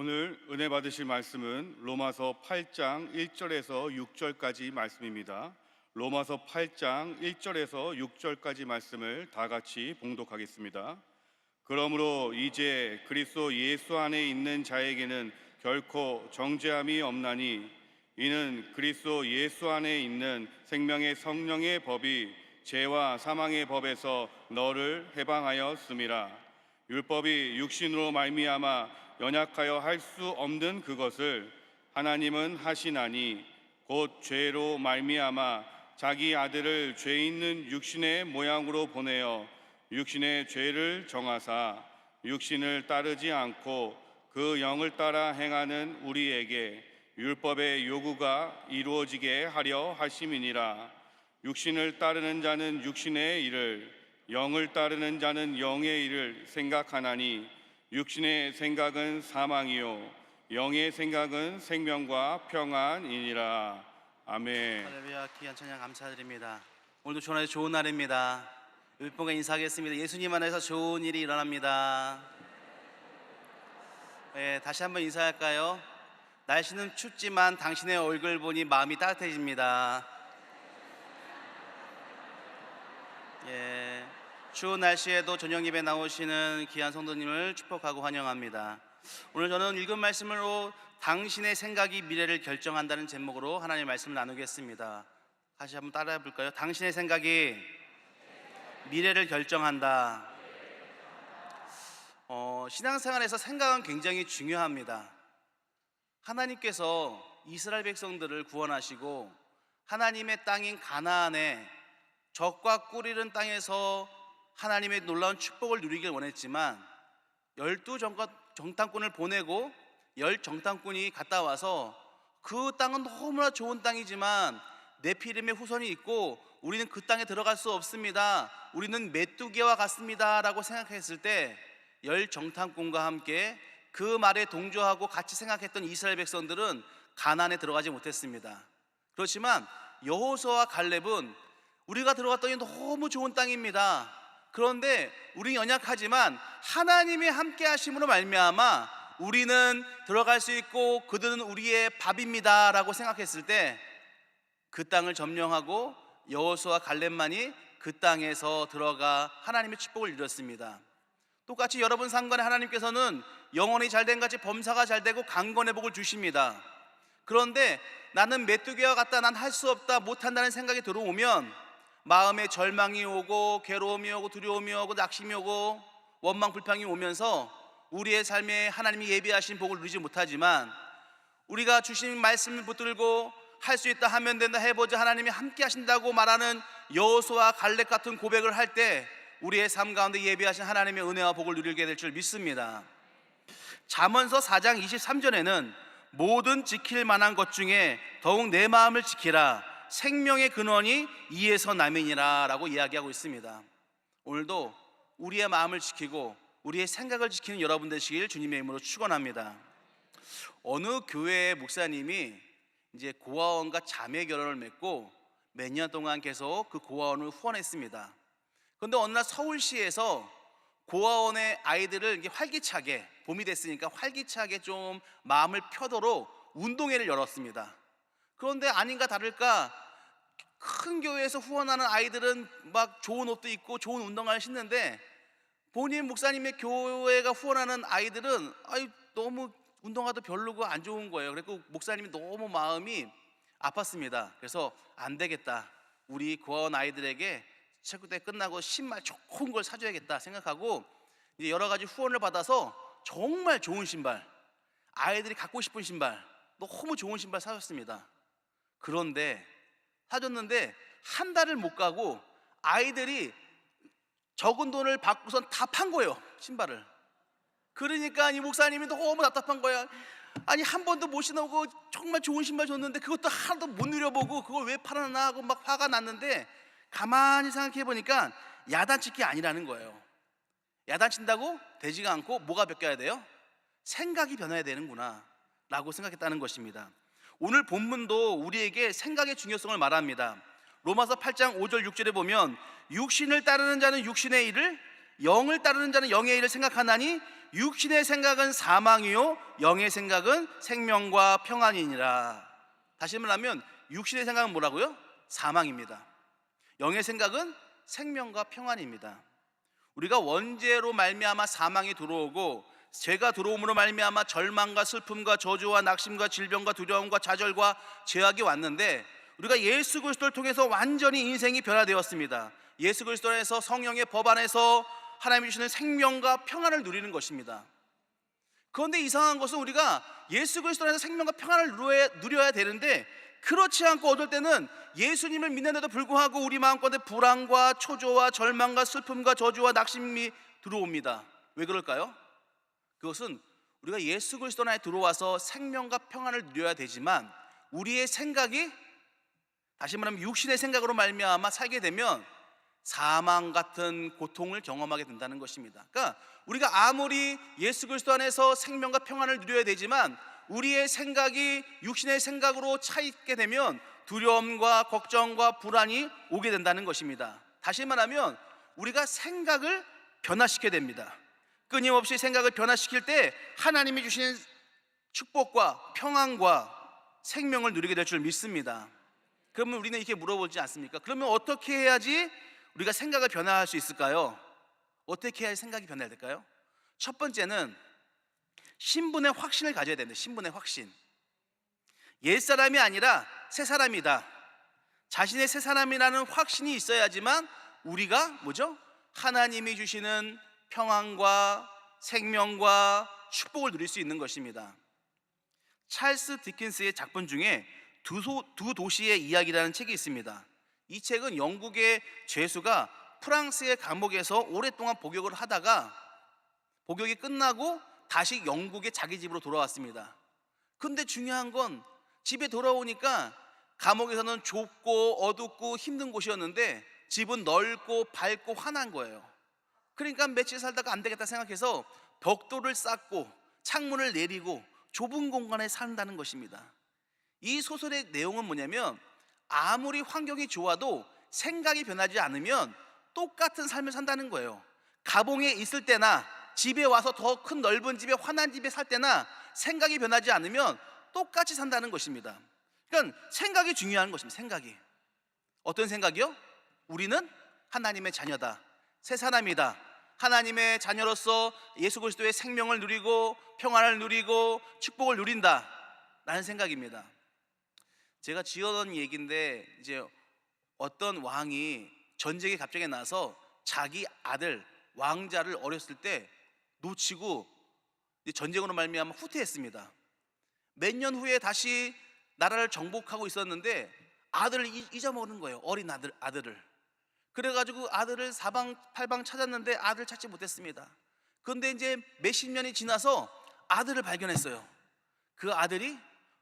오늘 은혜 받으실 말씀은 로마서 8장 1절에서 6절까지 말씀입니다. 로마서 8장 1절에서 6절까지 말씀을 다 같이 봉독하겠습니다. 그러므로 이제 그리스도 예수 안에 있는 자에게는 결코 정죄함이 없나니 이는 그리스도 예수 안에 있는 생명의 성령의 법이 죄와 사망의 법에서 너를 해방하였음이라. 율법이 육신으로 말미암아 연약하여 할 수 없는 그것을 하나님은 하시나니 곧 죄로 말미암아 자기 아들을 죄 있는 육신의 모양으로 보내어 육신의 죄를 정하사 육신을 따르지 않고 그 영을 따라 행하는 우리에게 율법의 요구가 이루어지게 하려 하심이니라. 육신을 따르는 자는 육신의 일을, 영을 따르는 자는 영의 일을 생각하나니 육신의 생각은 사망이요 영의 생각은 생명과 평안이니라. 아멘. 할렐루야. 귀한 찬양 감사드립니다. 오늘도 주안에서 좋은 날입니다. 율법과 인사하겠습니다. 예수님 안에서 좋은 일이 일어납니다. 다시 한번 인사할까요? 날씨는 춥지만 당신의 얼굴 보니 마음이 따뜻해집니다. 추운 날씨에도 저녁 예배 나오시는 귀한 성도님을 축복하고 환영합니다. 오늘 저는 읽은 말씀으로 당신의 생각이 미래를 결정한다는 제목으로 하나님의 말씀을 나누겠습니다. 다시 한번 따라해 볼까요? 당신의 생각이 미래를 결정한다. 신앙생활에서 생각은 굉장히 중요합니다. 하나님께서 이스라엘 백성들을 구원하시고 하나님의 땅인 가나안에 적과 꿀 이른 땅에서 하나님의 놀라운 축복을 누리길 원했지만 12정탐꾼을 보내고 10정탐꾼이 갔다 와서 그 땅은 너무나 좋은 땅이지만 네피림의 후손이 있고 우리는 그 땅에 들어갈 수 없습니다, 우리는 메뚜기와 같습니다 라고 생각했을 때 10정탐꾼과 함께 그 말에 동조하고 같이 생각했던 이스라엘 백성들은 가나안에 들어가지 못했습니다. 그렇지만 여호수아와 갈렙은 우리가 들어갔더니 너무 좋은 땅입니다, 그런데 우리 연약하지만 하나님이 함께 하심으로 말미암아 우리는 들어갈 수 있고 그들은 우리의 밥입니다 라고 생각했을 때 그 땅을 점령하고 여호수아와 갈렙만이 그 땅에서 들어가 하나님의 축복을 누렸습니다. 똑같이 여러분 상관에 하나님께서는 영혼이 잘된 같이 범사가 잘되고 강건의 복을 주십니다. 그런데 나는 메뚜기와 같다, 난 할 수 없다, 못한다는 생각이 들어오면 마음에 절망이 오고 괴로움이 오고 두려움이 오고 낙심이 오고 원망 불평이 오면서 우리의 삶에 하나님이 예비하신 복을 누리지 못하지만 우리가 주신 말씀을 붙들고 할 수 있다, 하면 된다, 해보자, 하나님이 함께 하신다고 말하는 여호수아와 갈렙 같은 고백을 할 때 우리의 삶 가운데 예비하신 하나님의 은혜와 복을 누리게 될 줄 믿습니다. 잠언서 4장 23절에는 모든 지킬 만한 것 중에 더욱 내 마음을 지키라, 생명의 근원이 이에서 남이니라 라고 이야기하고 있습니다. 오늘도 우리의 마음을 지키고 우리의 생각을 지키는 여러분 되시길 주님의 이름으로 축원합니다. 어느 교회의 목사님이 이제 고아원과 자매 결혼을 맺고 몇 년 동안 계속 그 고아원을 후원했습니다. 그런데 어느 날 서울시에서 고아원의 아이들을 이게 활기차게, 봄이 됐으니까 활기차게 좀 마음을 펴도록 운동회를 열었습니다. 그런데 아닌가 다를까 큰 교회에서 후원하는 아이들은 막 좋은 옷도 입고 좋은 운동화를 신는데 본인 목사님의 교회가 후원하는 아이들은 너무 운동화도 별로고 안 좋은 거예요. 그래서 목사님이 너무 마음이 아팠습니다. 그래서 안 되겠다, 우리 고아원 아이들에게 체육대 끝나고 신발 좋은 걸 사줘야겠다 생각하고 이제 여러 가지 후원을 받아서 정말 좋은 신발, 아이들이 갖고 싶은 신발, 너무 좋은 신발 사줬습니다. 그런데 사줬는데 한 달을 못 가고 아이들이 적은 돈을 받고선 다 판 거예요, 신발을. 그러니까 이 목사님이 너무 답답한 거야. 아니 한 번도 못 신어보고 정말 좋은 신발 줬는데 그것도 하나도 못 누려보고 그걸 왜 팔았나 하고 막 화가 났는데 가만히 생각해 보니까 야단칠 게 아니라는 거예요. 야단친다고 되지가 않고 뭐가 바뀌어야 돼요? 생각이 변해야 되는구나 라고 생각했다는 것입니다. 오늘 본문도 우리에게 생각의 중요성을 말합니다. 로마서 8장 5절 6절에 보면 육신을 따르는 자는 육신의 일을, 영을 따르는 자는 영의 일을 생각하나니 육신의 생각은 사망이요 영의 생각은 생명과 평안이니라. 다시 말하면 육신의 생각은 뭐라고요? 사망입니다. 영의 생각은 생명과 평안입니다. 우리가 원죄로 말미암아 사망이 들어오고 죄가 들어옴으로 말미암아 절망과 슬픔과 저주와 낙심과 질병과 두려움과 좌절과 죄악이 왔는데, 우리가 예수 그리스도를 통해서 완전히 인생이 변화되었습니다. 예수 그리스도 안에서 성령의 법 안에서 하나님이 주시는 생명과 평안을 누리는 것입니다. 그런데 이상한 것은 우리가 예수 그리스도 안에서 생명과 평안을 누려야 되는데, 그렇지 않고 어떨 때는 예수님을 믿는데도 불구하고 우리 마음가운데 불안과 초조와 절망과 슬픔과 저주와 낙심이 들어옵니다. 왜 그럴까요? 그것은 우리가 예수 그리스도 안에 들어와서 생명과 평안을 누려야 되지만, 우리의 생각이, 다시 말하면 육신의 생각으로 말미암아 살게 되면 사망 같은 고통을 경험하게 된다는 것입니다. 그러니까 우리가 아무리 예수 그리스도 안에서 생명과 평안을 누려야 되지만 우리의 생각이 육신의 생각으로 차 있게 되면 두려움과 걱정과 불안이 오게 된다는 것입니다. 다시 말하면 우리가 생각을 변화시켜야 됩니다. 끊임없이 생각을 변화시킬 때 하나님이 주시는 축복과 평안과 생명을 누리게 될 줄 믿습니다. 그러면 우리는 이렇게 물어보지 않습니까? 그러면 어떻게 해야지 우리가 생각을 변화할 수 있을까요? 어떻게 해야 생각이 변화될까요? 첫 번째는 신분의 확신을 가져야 됩니다. 신분의 확신. 옛사람이 아니라 새사람이다. 자신의 새사람이라는 확신이 있어야지만 우리가 뭐죠? 하나님이 주시는 평안과 생명과 축복을 누릴 수 있는 것입니다. 찰스 디킨스의 작품 중에 두 도시의 이야기라는 책이 있습니다. 이 책은 영국의 죄수가 프랑스의 감옥에서 오랫동안 복역을 하다가 복역이 끝나고 다시 영국의 자기 집으로 돌아왔습니다. 근데 중요한 건 집에 돌아오니까 감옥에서는 좁고 어둡고 힘든 곳이었는데 집은 넓고 밝고 환한 거예요. 그러니까 며칠 살다가 안 되겠다 생각해서 벽돌을 쌓고 창문을 내리고 좁은 공간에 산다는 것입니다. 이 소설의 내용은 뭐냐면, 아무리 환경이 좋아도 생각이 변하지 않으면 똑같은 삶을 산다는 거예요. 가봉에 있을 때나 집에 와서 더 큰 넓은 집에 환한 집에 살 때나 생각이 변하지 않으면 똑같이 산다는 것입니다. 그러니까 생각이 중요한 것입니다. 생각이. 어떤 생각이요? 우리는 하나님의 자녀다, 새 사람이다, 하나님의 자녀로서 예수 그리스도의 생명을 누리고 평안을 누리고 축복을 누린다 라는 생각입니다. 제가 지어놓은 얘기인데, 이제 어떤 왕이 전쟁에 갑자기 나서 자기 아들 왕자를 어렸을 때 놓치고 전쟁으로 말미암아 후퇴했습니다. 몇 년 후에 다시 나라를 정복하고 있었는데 아들을 잊어먹는 거예요. 어린 아들을. 그래가지고 아들을 사방팔방 찾았는데 아들 찾지 못했습니다. 그런데 이제 몇십 년이 지나서 아들을 발견했어요. 그 아들이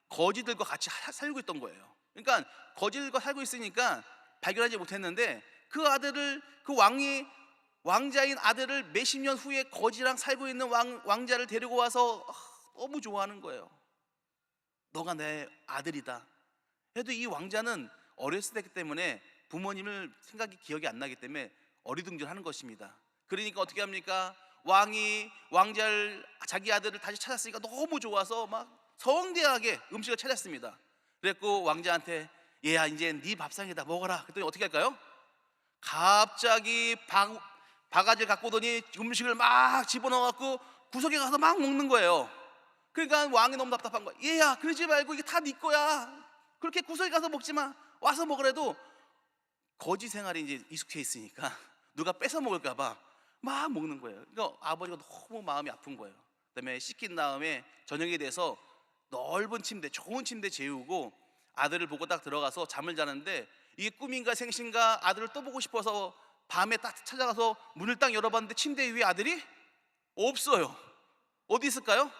거지들과 같이 살고 있던 거예요. 그러니까 거지들과 살고 있으니까 발견하지 못했는데, 그 아들을, 그 왕자인 아들을 몇십 년 후에 거지랑 살고 있는 왕자를 데리고 와서 너무 좋아하는 거예요. 너가 내 아들이다 해도 이 왕자는 어렸을 때기 때문에 부모님을 생각이 기억이 안 나기 때문에 어리둥절하는 것입니다. 그러니까 어떻게 합니까? 왕이 왕자를, 자기 아들을 다시 찾았으니까 너무 좋아서 막 성대하게 음식을 차렸습니다. 그랬고 왕자한테, 얘야 이제 네 밥상이다, 먹어라. 그랬더니 어떻게 할까요? 갑자기 바가지를 갖고 오더니 음식을 막 집어넣어갖고 구석에 가서 막 먹는 거예요. 그러니까 왕이 너무 답답한 거야. 얘야 그러지 말고 이게 다 네 거야. 그렇게 구석에 가서 먹지 마. 와서 먹으래도 거지 생활이 이제 익숙해 있으니까 누가 뺏어 먹을까 봐 막 먹는 거예요. 그러니까 아버지가 너무 마음이 아픈 거예요. 그다음에 씻긴 다음에 저녁이 돼서 넓은 침대, 좋은 침대 재우고 아들을 보고 딱 들어가서 잠을 자는데, 이게 꿈인가 생신가 아들을 또 보고 싶어서 밤에 딱 찾아가서 문을 딱 열어봤는데 침대 위에 아들이 없어요. 어디 있을까요?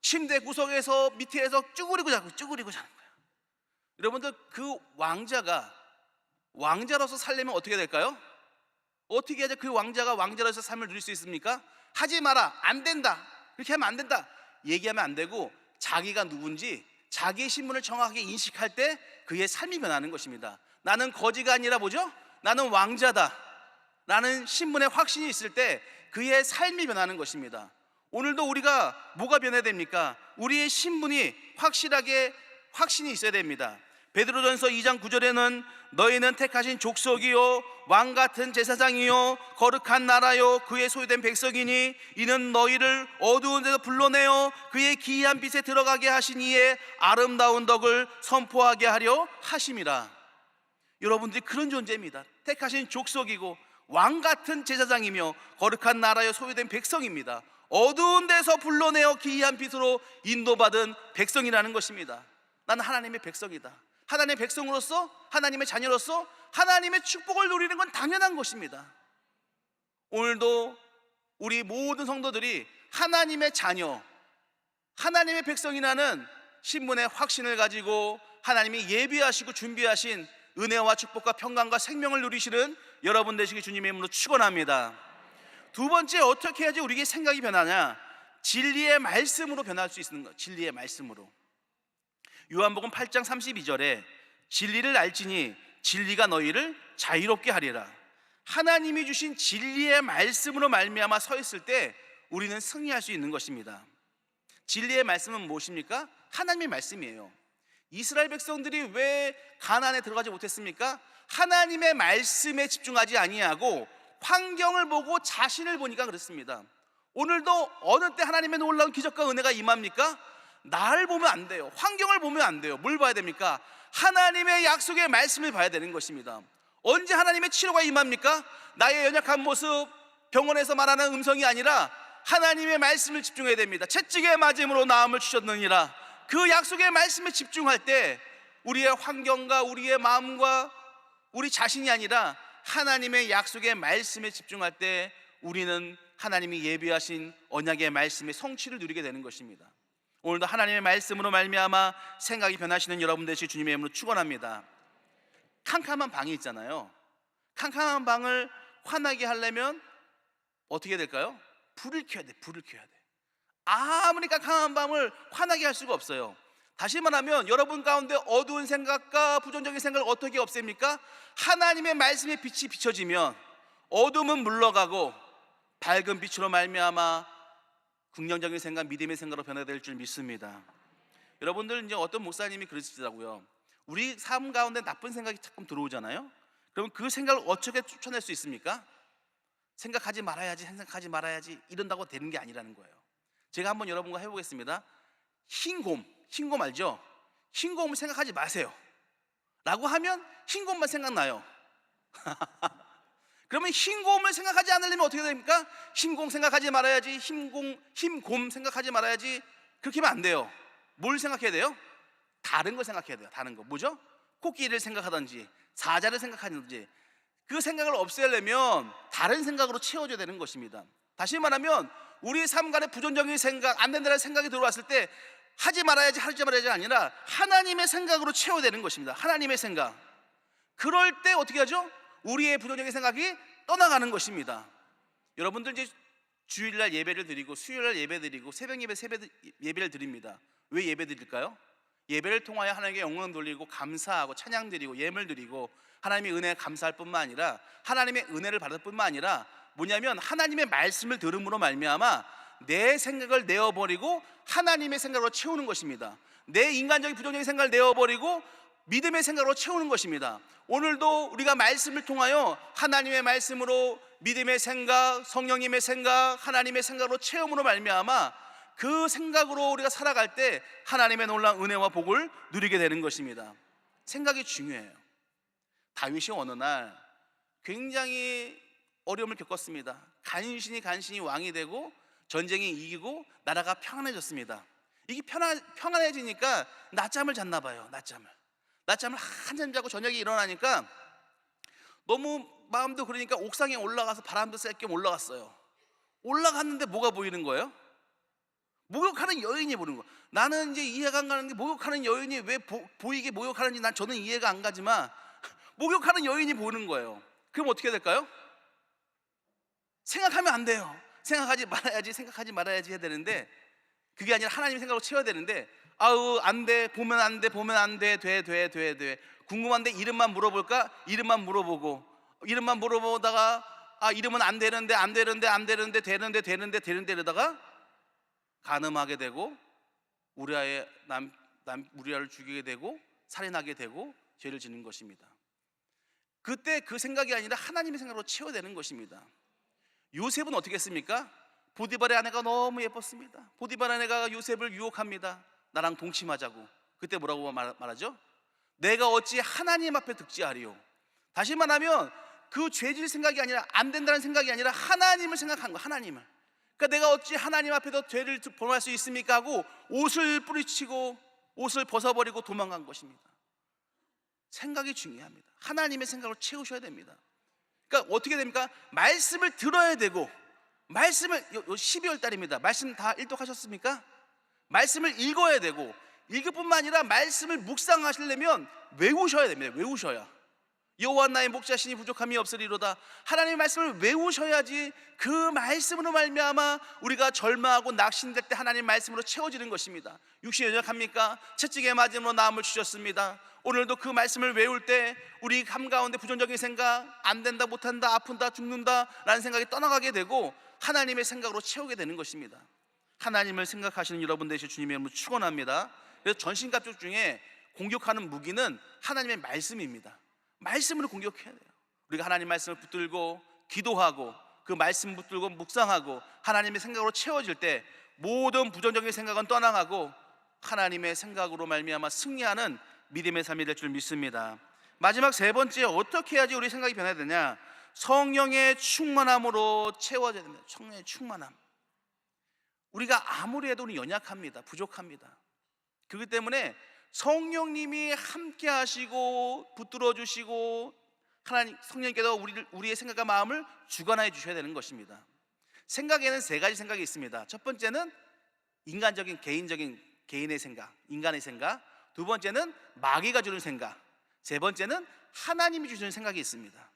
침대 구석에서 밑에서 쭈그리고 자는 거예요. 여러분들, 그 왕자가 왕자로서 살려면 어떻게 될까요? 어떻게 해야 그 왕자가 왕자로서 삶을 누릴 수 있습니까? 하지 마라, 안 된다, 그렇게 하면 안 된다 얘기하면 안 되고, 자기가 누군지 자기의 신분을 정확하게 인식할 때 그의 삶이 변하는 것입니다. 나는 거지가 아니라 뭐죠? 나는 왕자다. 라는 신분의 확신이 있을 때 그의 삶이 변하는 것입니다. 오늘도 우리가 뭐가 변해야 됩니까? 우리의 신분이 확신이 있어야 됩니다. 베드로전서 2장 9절에는 너희는 택하신 족속이요 왕같은 제사장이요 거룩한 나라요 그의 소유된 백성이니 이는 너희를 어두운 데서 불러내어 그의 기이한 빛에 들어가게 하신 이의 아름다운 덕을 선포하게 하려 하심이라. 여러분들이 그런 존재입니다. 택하신 족속이고 왕같은 제사장이며 거룩한 나라요 소유된 백성입니다. 어두운 데서 불러내어 기이한 빛으로 인도받은 백성이라는 것입니다. 나는 하나님의 백성이다. 하나님의 백성으로서, 하나님의 자녀로서 하나님의 축복을 누리는 건 당연한 것입니다. 오늘도 우리 모든 성도들이 하나님의 자녀, 하나님의 백성이라는 신분의 확신을 가지고 하나님이 예비하시고 준비하신 은혜와 축복과 평강과 생명을 누리시는 여러분 되시기 주님의 이름으로 축원합니다. 두 번째, 어떻게 해야지 우리의 생각이 변하냐? 진리의 말씀으로 변할 수 있는 것. 진리의 말씀으로. 요한복음 8장 32절에 진리를 알지니 진리가 너희를 자유롭게 하리라. 하나님이 주신 진리의 말씀으로 말미암아 서 있을 때 우리는 승리할 수 있는 것입니다. 진리의 말씀은 무엇입니까? 하나님의 말씀이에요. 이스라엘 백성들이 왜 가나안에 들어가지 못했습니까? 하나님의 말씀에 집중하지 아니하고 환경을 보고 자신을 보니까 그렇습니다. 오늘도 어느 때 하나님의 놀라운 기적과 은혜가 임합니까? 나를 보면 안 돼요. 환경을 보면 안 돼요. 뭘 봐야 됩니까? 하나님의 약속의 말씀을 봐야 되는 것입니다. 언제 하나님의 치료가 임합니까? 나의 연약한 모습, 병원에서 말하는 음성이 아니라 하나님의 말씀을 집중해야 됩니다. 채찍에 맞음으로 나음을 주셨느니라. 그 약속의 말씀에 집중할 때 우리의 환경과 우리의 마음과 우리 자신이 아니라 하나님의 약속의 말씀에 집중할 때 우리는 하나님이 예비하신 언약의 말씀의 성취를 누리게 되는 것입니다. 오늘도 하나님의 말씀으로 말미암아 생각이 변하시는 여러분 되시 주님의 이름으로 축원합니다. 캄캄한 방이 있잖아요. 캄캄한 방을 환하게 하려면 어떻게 될까요? 불을 켜야 돼. 불을 켜야 돼. 아무리 캄캄한 방을 환하게 할 수가 없어요. 다시 말하면 여러분 가운데 어두운 생각과 부정적인 생각을 어떻게 없앱니까? 하나님의 말씀의 빛이 비춰지면 어둠은 물러가고 밝은 빛으로 말미암아 긍정적인 생각, 믿음의 생각으로 변화될 줄 믿습니다. 여러분들 이제 어떤 목사님이 그러시더라고요. 우리 삶 가운데 나쁜 생각이 자꾸 들어오잖아요. 그럼 그 생각을 어떻게 쫓아낼 수 있습니까? 생각하지 말아야지 이런다고 되는 게 아니라는 거예요. 제가 한번 여러분과 해보겠습니다. 흰곰 알죠? 흰곰을 생각하지 마세요 라고 하면 흰곰만 생각나요. 그러면 흰곰을 생각하지 않으려면 어떻게 됩니까? 흰곰 생각하지 말아야지, 흰곰 생각하지 말아야지. 그렇게 하면 안 돼요. 뭘 생각해야 돼요? 다른 거 생각해야 돼요. 다른 거 뭐죠? 코끼리를 생각하든지 사자를 생각하든지. 그 생각을 없애려면 다른 생각으로 채워줘야 되는 것입니다. 다시 말하면 우리 삶 간에 부정적인 생각, 안 된다는 생각이 들어왔을 때 하지 말아야지 아니라 하나님의 생각으로 채워야 되는 것입니다. 하나님의 생각. 그럴 때 어떻게 하죠? 우리의 부정적인 생각이 떠나가는 것입니다. 여러분들 이제 주일날 예배를 드리고 수요일날 예배 드리고 새벽 예배를 드립니다. 왜 예배 드릴까요? 예배를 통하여 하나님께 영광 돌리고 감사하고 찬양 드리고 예물 드리고 하나님의 은혜에 감사할 뿐만 아니라 하나님의 은혜를 받을 뿐만 아니라 뭐냐면 하나님의 말씀을 들음으로 말미암아 내 생각을 내어버리고 하나님의 생각으로 채우는 것입니다. 내 인간적인 부정적인 생각을 내어버리고 믿음의 생각으로 채우는 것입니다. 오늘도 우리가 말씀을 통하여 하나님의 말씀으로 믿음의 생각, 성령님의 생각, 하나님의 생각으로 체험으로 말미암아 그 생각으로 우리가 살아갈 때 하나님의 놀라운 은혜와 복을 누리게 되는 것입니다. 생각이 중요해요. 다윗이 어느 날 굉장히 어려움을 겪었습니다. 간신히 왕이 되고 전쟁이 이기고 나라가 평안해졌습니다. 이게 평안해지니까 낮잠을 잤나 봐요. 낮잠을 한잠 자고 저녁에 일어나니까 너무 마음도 그러니까 옥상에 올라가서 바람도 쐴 겸 올라갔어요. 올라갔는데 뭐가 보이는 거예요? 목욕하는 여인이 보는 거예요. 나는 이제 이해가 안 가는 게 목욕하는 여인이 왜 보이게 목욕하는지 저는 이해가 안 가지만 목욕하는 여인이 보는 거예요. 그럼 어떻게 될까요? 생각하면 안 돼요. 생각하지 말아야지 해야 되는데 그게 아니라 하나님 생각으로 채워야 되는데 안 돼, 보면 안 돼, 돼. 궁금한데 이름만 물어볼까? 이름만 물어보다가 이러면 안 되는데 되는데 이러다가 간음하게 되고 우리아의 우리아를 죽이게 되고 살인하게 되고 죄를 짓는 것입니다. 그때 그 생각이 아니라 하나님의 생각으로 채워야 되는 것입니다. 요셉은 어떻게 했습니까? 보디발의 아내가 너무 예뻤습니다. 보디발의 아내가 요셉을 유혹합니다. 나랑 동침하자고. 그때 뭐라고 말하죠? 내가 어찌 하나님 앞에 득지하리요. 다시 말하면 그 죄질 생각이 아니라, 안 된다는 생각이 아니라 하나님을 생각한 거야. 하나님을. 그러니까 내가 어찌 하나님 앞에서 죄를 범할 수 있습니까 하고 옷을 뿌리치고 옷을 벗어버리고 도망간 것입니다. 생각이 중요합니다. 하나님의 생각으로 채우셔야 됩니다. 그러니까 어떻게 됩니까? 말씀을 들어야 되고, 말씀을 12월 달입니다. 말씀 다 일독하셨습니까? 말씀을 읽어야 되고, 읽을 뿐만 아니라 말씀을 묵상하시려면 외우셔야 됩니다. 외우셔야. 여호와 나의 목자시니 부족함이 없으리로다. 하나님의 말씀을 외우셔야지 그 말씀으로 말미암아 우리가 절망하고 낙심될 때 하나님 말씀으로 채워지는 것입니다. 육신이 연약합니까? 채찍에 맞음으로 나음을 주셨습니다. 오늘도 그 말씀을 외울 때 우리 한가운데 부정적인 생각, 안 된다, 못한다, 아픈다, 죽는다 라는 생각이 떠나가게 되고 하나님의 생각으로 채우게 되는 것입니다. 하나님을 생각하시는 여러분 되실 주님의 이름으로 축원합니다. 그래서 전신갑주 중에 공격하는 무기는 하나님의 말씀입니다. 말씀으로 공격해야 돼요. 우리가 하나님 말씀을 붙들고 기도하고 그 말씀 붙들고 묵상하고 하나님의 생각으로 채워질 때 모든 부정적인 생각은 떠나가고 하나님의 생각으로 말미암아 승리하는 믿음의 삶이 될 줄 믿습니다. 마지막 세 번째, 어떻게 해야지 우리 생각이 변해야 되냐? 성령의 충만함으로 채워져야 됩니다. 성령의 충만함. 우리가 아무리 해도 우리 연약합니다. 부족합니다. 그렇기 때문에 성령님이 함께 하시고 붙들어 주시고 하나님 성령님께서 우리의 생각과 마음을 주관하여 주셔야 되는 것입니다. 생각에는 세 가지 생각이 있습니다. 첫 번째는 인간적인 개인적인 개인의 생각, 인간의 생각. 두 번째는 마귀가 주는 생각. 세 번째는 하나님이 주시는 생각이 있습니다.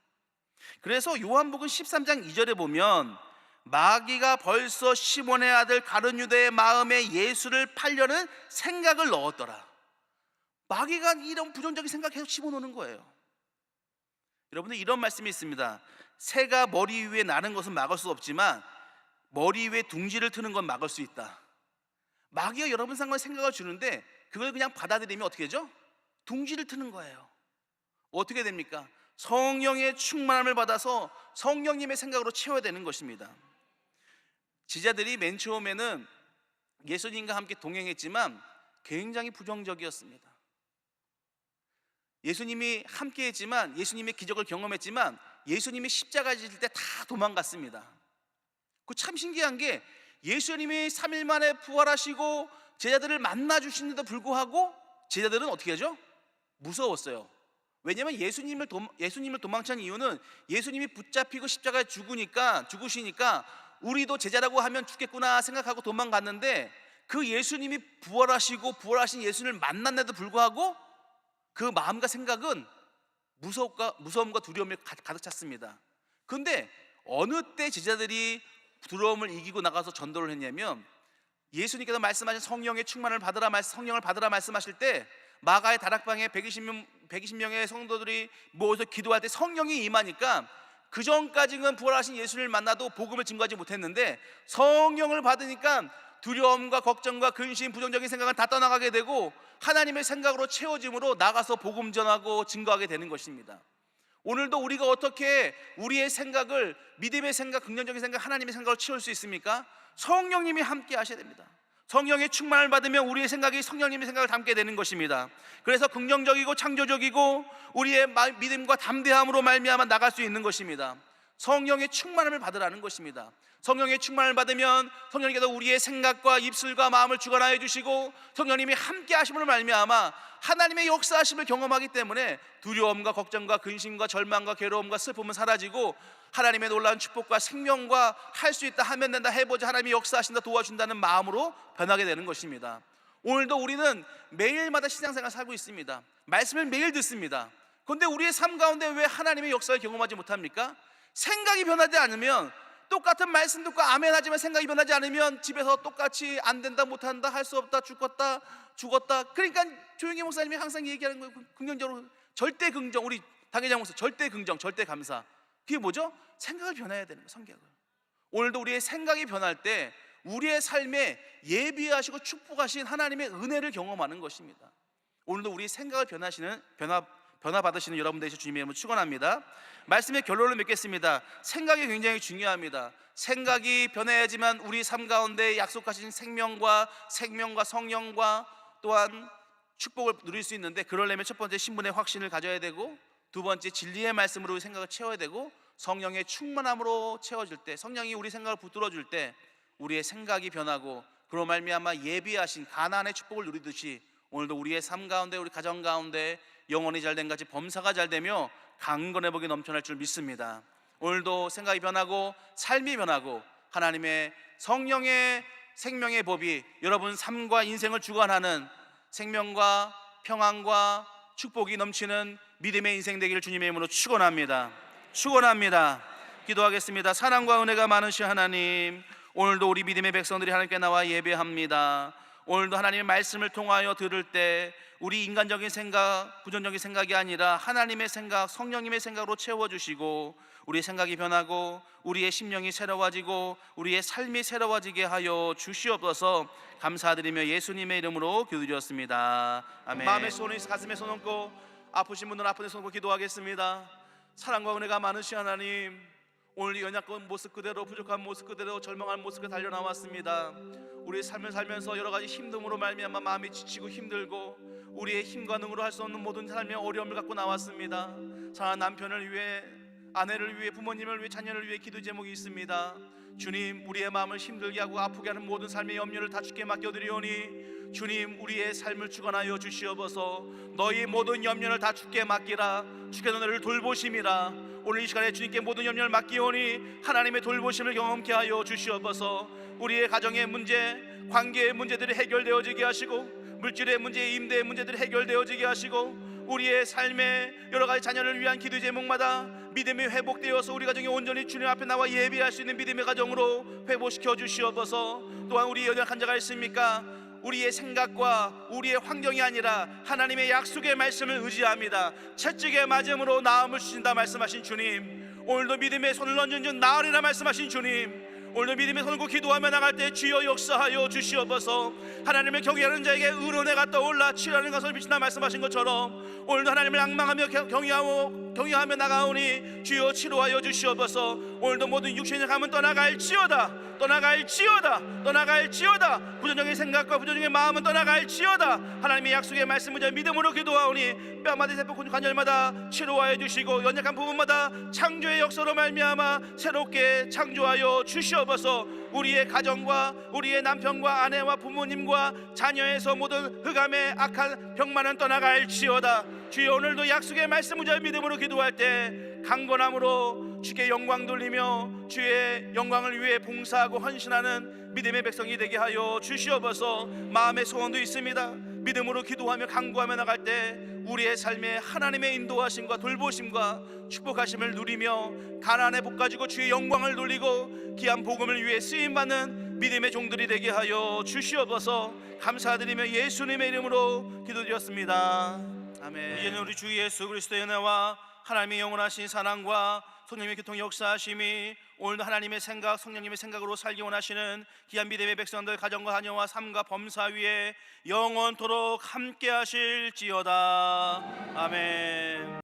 그래서 요한복음 13장 2절에 보면 마귀가 벌써 시몬의 아들 가룟 유다의 마음에 예수를 팔려는 생각을 넣었더라. 마귀가 이런 부정적인 생각 계속 집어넣는 거예요. 여러분들 이런 말씀이 있습니다. 새가 머리 위에 나는 것은 막을 수 없지만 머리 위에 둥지를 트는 건 막을 수 있다. 마귀가 여러분 상관에 생각을 주는데 그걸 그냥 받아들이면 어떻게 되죠? 둥지를 트는 거예요. 어떻게 됩니까? 성령의 충만함을 받아서 성령님의 생각으로 채워야 되는 것입니다. 제자들이 맨 처음에는 예수님과 함께 동행했지만 굉장히 부정적이었습니다. 예수님이 함께 했지만, 예수님의 기적을 경험했지만 예수님이 십자가 지실 때 다 도망갔습니다. 그 참 신기한 게 예수님이 3일 만에 부활하시고 제자들을 만나 주시는데도 불구하고 제자들은 어떻게 하죠? 무서웠어요. 왜냐하면 예수님을 도망친 이유는 예수님이 붙잡히고 십자가에 죽으시니까 우리도 제자라고 하면 죽겠구나 생각하고 도망갔는데 그 예수님이 부활하신 예수님을 만났는데도 불구하고 그 마음과 생각은 무서움과 두려움이 가득 찼습니다. 그런데 어느 때 제자들이 두려움을 이기고 나가서 전도를 했냐면 예수님께서 말씀하신 성령의 충만을 받으라, 성령을 받으라 말씀하실 때 마가의 다락방에 120명의 성도들이 모여서 기도할 때 성령이 임하니까 그 전까지는 부활하신 예수를 만나도 복음을 증거하지 못했는데 성령을 받으니까 두려움과 걱정과 근심, 부정적인 생각은 다 떠나가게 되고 하나님의 생각으로 채워짐으로 나가서 복음 전하고 증거하게 되는 것입니다. 오늘도 우리가 어떻게 우리의 생각을 믿음의 생각, 긍정적인 생각, 하나님의 생각으로 채울 수 있습니까? 성령님이 함께 하셔야 됩니다. 성령의 충만을 받으면 우리의 생각이 성령님의 생각을 담게 되는 것입니다. 그래서 긍정적이고 창조적이고 우리의 믿음과 담대함으로 말미암아 나갈 수 있는 것입니다. 성령의 충만함을 받으라는 것입니다. 성령의 충만을 받으면 성령님께서 우리의 생각과 입술과 마음을 주관하여 주시고 성령님이 함께 하심으로 말미암아 하나님의 역사하심을 경험하기 때문에 두려움과 걱정과 근심과 절망과 괴로움과 슬픔은 사라지고 하나님의 놀라운 축복과 생명과 할 수 있다, 하면 된다, 해보자, 하나님이 역사하신다, 도와준다는 마음으로 변하게 되는 것입니다. 오늘도 우리는 매일마다 신앙생활 살고 있습니다. 말씀을 매일 듣습니다. 그런데 우리의 삶 가운데 왜 하나님의 역사를 경험하지 못합니까? 생각이 변하지 않으면, 똑같은 말씀 듣고 아멘 하지만 생각이 변하지 않으면 집에서 똑같이 안 된다, 못한다, 할 수 없다, 죽었다. 그러니까 조용히 목사님이 항상 얘기하는 거예요. 긍정적으로, 절대 긍정. 우리 당회장 목사 절대 긍정, 절대 감사. 그게 뭐죠? 생각을 변해야 되는 거예요. 성격을. 오늘도 우리의 생각이 변할 때 우리의 삶에 예비하시고 축복하신 하나님의 은혜를 경험하는 것입니다. 오늘도 우리 생각을 변화 받으시는 여러분 되시길 주님의 이름으로 축원합니다. 말씀의 결론을 맺겠습니다. 생각이 굉장히 중요합니다. 생각이 변해야지만 우리 삶 가운데 약속하신 생명과 성령과 또한 축복을 누릴 수 있는데, 그러려면 첫 번째 신분의 확신을 가져야 되고, 두 번째 진리의 말씀으로 우리 생각을 채워야 되고, 성령의 충만함으로 채워질 때, 성령이 우리 생각을 붙들어 줄 때 우리의 생각이 변하고, 그로 말미암아 예비하신 가나안의 축복을 누리듯이 오늘도 우리의 삶 가운데, 우리 가정 가운데 영혼이 잘된 같이 범사가 잘되며 강건의 복이 넘쳐날 줄 믿습니다. 오늘도 생각이 변하고 삶이 변하고 하나님의 성령의 생명의 법이 여러분 삶과 인생을 주관하는 생명과 평안과 축복이 넘치는 믿음의 인생 되기를 주님의 이름으로 축원합니다. 축원합니다. 기도하겠습니다. 사랑과 은혜가 많으신 하나님, 오늘도 우리 믿음의 백성들이 하나님께 나와 예배합니다. 오늘도 하나님의 말씀을 통하여 들을 때 우리 인간적인 생각, 부정적인 생각이 아니라 하나님의 생각, 성령님의 생각으로 채워주시고 우리의 생각이 변하고 우리의 심령이 새로워지고 우리의 삶이 새로워지게 하여 주시옵소서. 감사드리며 예수님의 이름으로 기도드렸습니다. 아멘. 마음의 손을 가슴에 손 얹고 아프신 분들은 아픈 데 손 얹고 기도하겠습니다. 사랑과 은혜가 많으신 하나님, 오늘 이 연약한 모습 그대로, 부족한 모습 그대로, 절망한 모습 그대로 달려나왔습니다. 우리의 삶을 살면서 여러 가지 힘듦으로 말미암아 마음이 지치고 힘들고 우리의 힘과 능으로 할 수 없는 모든 삶의 어려움을 갖고 나왔습니다. 사랑하는 남편을 위해, 아내를 위해, 부모님을 위해, 자녀를 위해 기도 제목이 있습니다. 주님, 우리의 마음을 힘들게 하고 아프게 하는 모든 삶의 염려를 다 주께 맡겨드리오니 주님, 우리의 삶을 주관하여 주시옵소서. 너희 모든 염려를 다 주께 맡기라. 주께서 너를 돌보심이라. 오늘 이 시간에 주님께 모든 염려를 맡기오니 하나님의 돌보심을 경험케 하여 주시옵소서. 우리의 가정의 문제, 관계의 문제들이 해결되어지게 하시고 물질의 문제, 임대의 문제들이 해결되어지게 하시고 우리의 삶의 여러 가지 자녀를 위한 기도 제목마다 믿음이 회복되어서 우리 가정이 온전히 주님 앞에 나와 예배할 수 있는 믿음의 가정으로 회복시켜 주시옵소서. 또한 우리 연약한 자가 있습니까? 우리의 생각과 우리의 환경이 아니라 하나님의 약속의 말씀을 의지합니다. 채찍에 맞음으로 나음을 주신다 말씀하신 주님, 오늘도 믿음의 손을 얹은 줄 나으리라 말씀하신 주님, 오늘도 믿음의 손을 고 기도하며 나갈 때 주여 역사하여 주시옵소서. 하나님을 경외하는 자에게 의로내가 떠올라 치라는 것을 비친다 말씀하신 것처럼 오늘도 하나님을 앙망하며 경외하며 나가오니 주여 치료하여 주시옵소서. 오늘도 모든 육신의 감은 떠나갈지어다. 부정적인 생각과 부정적인 마음은 떠나갈지어다. 하나님의 약속의 말씀을 믿음으로 기도하오니 뼈마디 세포 관절마다 치료하여 주시고 연약한 부분마다 창조의 역사로 말미암아 새롭게 창조하여 주시옵소서. 우리의 가정과 우리의 남편과 아내와 부모님과 자녀에서 모든 흑암의 악한 병만은 떠나갈지어다. 주여, 오늘도 약속의 말씀을 믿음으로 기도할 때 강건함으로 주께 영광 돌리며 주의 영광을 위해 봉사하고 헌신하는 믿음의 백성이 되게 하여 주시옵소서. 마음의 소원도 있습니다. 믿음으로 기도하며 간구하며 나갈 때 우리의 삶에 하나님의 인도하심과 돌보심과 축복하심을 누리며 가난의 복 가지고 주의 영광을 돌리고 귀한 복음을 위해 쓰임받는 믿음의 종들이 되게 하여 주시옵소서. 감사드리며 예수님의 이름으로 기도드렸습니다. 아멘. 이제는 우리 주 예수 그리스도의 은혜와 하나님의 영원하신 사랑과 성령님의 교통 역사하심이 오늘도 하나님의 생각, 성령님의 생각으로 살기 원하시는 귀한 믿음의 백성들 가정과 자녀와 삶과 범사 위에 영원토록 함께 하실지어다. 아멘.